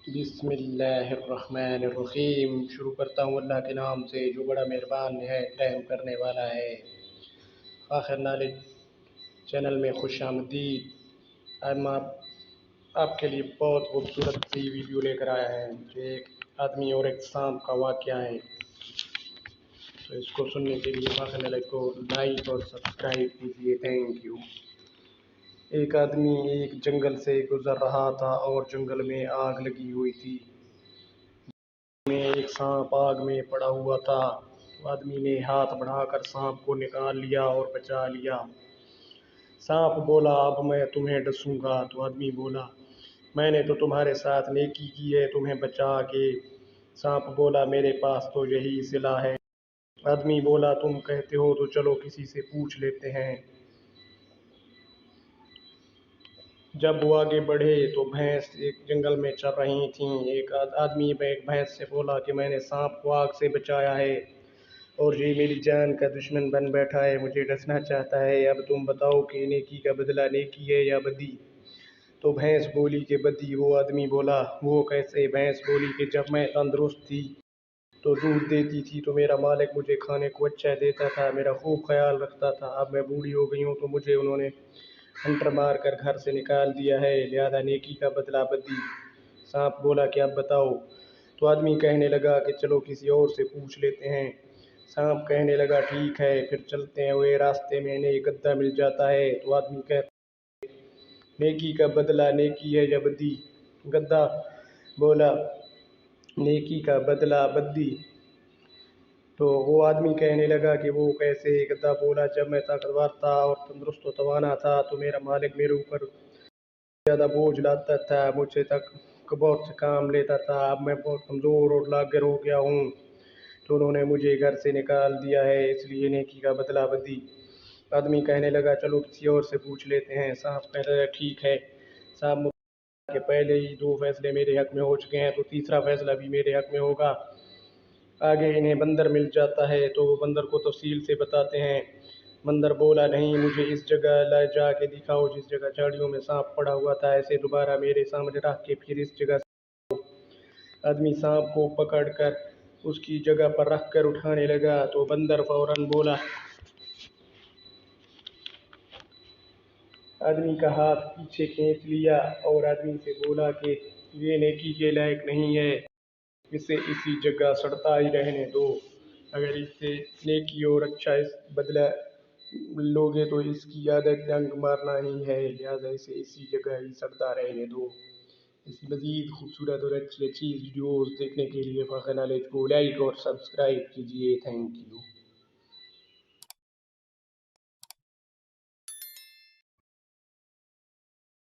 بسم اللہ الرحمن الرحیم۔ شروع کرتا ہوں اللہ کے نام سے جو بڑا مہربان نہایت رحم کرنے والا ہے۔ آخر نالج چینل میں خوش آمدید۔ ہم آپ کے لیے بہت خوبصورت سی ویڈیو لے کر آیا ہے جو ایک آدمی اور ایک سانپ کا واقعہ ہے، تو اس کو سننے کے لیے آخر نالج کو لائک اور سبسکرائب کیجیے۔ Thank you. ایک آدمی ایک جنگل سے گزر رہا تھا اور جنگل میں آگ لگی ہوئی تھی۔ میں ایک سانپ آگ میں پڑا ہوا تھا، تو آدمی نے ہاتھ بڑھا کر سانپ کو نکال لیا اور بچا لیا۔ سانپ بولا اب میں تمہیں ڈسوں گا، تو آدمی بولا میں نے تو تمہارے ساتھ نیکی کی ہے تمہیں بچا کے۔ سانپ بولا میرے پاس تو یہی صلہ ہے۔ آدمی بولا تم کہتے ہو تو چلو کسی سے پوچھ لیتے ہیں۔ جب وہ آگے بڑھے تو بھینس ایک جنگل میں چر رہی تھیں۔ ایک آدمی ایک بھینس سے بولا کہ میں نے سانپ کو آگ سے بچایا ہے اور یہ میری جان کا دشمن بن بیٹھا ہے، مجھے ڈسنا چاہتا ہے، اب تم بتاؤ کہ نیکی کا بدلہ نیکی ہے یا بدی؟ تو بھینس بولی کہ بدی۔ وہ آدمی بولا وہ کیسے؟ بھینس بولی کہ جب میں تندرست تھی تو دودھ دیتی تھی تو میرا مالک مجھے کھانے کو اچھا دیتا تھا، میرا خوب خیال رکھتا تھا۔ اب میں بوڑھی ہو گئی ہوں تو مجھے انہوں نے ہنٹر مار کر گھر سے نکال دیا ہے، لہذا نیکی کا بدلہ بدی۔ سانپ بولا کہ اب بتاؤ؟ تو آدمی کہنے لگا کہ چلو کسی اور سے پوچھ لیتے ہیں۔ سانپ کہنے لگا ٹھیک ہے، پھر چلتے ہوئے راستے میں انہیں ایک گدھا مل جاتا ہے، تو آدمی کہتا ہے نیکی کا بدلہ نیکی ہے یا بدی؟ گدھا بولا نیکی کا بدلہ بدی۔ تو وہ آدمی کہنے لگا کہ وہ کیسے؟ گدھا بولا جب میں طاقتور تھا اور تندرست و توانا تھا تو میرا مالک میرے اوپر زیادہ بوجھ لاتا تھا، مجھ سے تک بہت سے کام لیتا تھا، اب میں بہت کمزور اور لاغر ہو گیا ہوں تو انہوں نے مجھے گھر سے نکال دیا ہے، اس لیے نیکی کا بدلہ بدی۔ آدمی کہنے لگا چلو کسی اور سے پوچھ لیتے ہیں۔ سانپ کہنے لگا ٹھیک ہے۔ سانپ کہ پہلے ہی 2 فیصلے میرے حق میں ہو چکے ہیں تو تیسرا فیصلہ بھی میرے حق میں ہوگا۔ آگے انہیں بندر مل جاتا ہے تو وہ بندر کو تفصیل سے بتاتے ہیں۔ بندر بولا نہیں، مجھے اس جگہ لے جا کے دکھاؤ جس جگہ جھاڑیوں میں سانپ پڑا ہوا تھا، ایسے دوبارہ میرے سامنے رکھ کے پھر اس جگہ سے آدمی سانپ کو پکڑ کر اس کی جگہ پر رکھ کر اٹھانے لگا تو بندر فوراً بولا آدمی کا ہاتھ پیچھے کھینچ لیا اور آدمی سے بولا کہ یہ نیکی کے لائق نہیں ہے، اسے اسی جگہ سڑتا ہی رہنے دو، اگر اس سے نیکی اور اچھا اس بدلہ لوگے تو اس کی عادت ڈنگ مارنا ہی ہے، لہذا اسے اسی جگہ ہی سڑتا رہنے دو۔ اس مزید خوبصورت اور اچھی ویڈیوز دیکھنے کے لیے فخر نالج کو لائک اور سبسکرائب کیجیے۔ Thank you.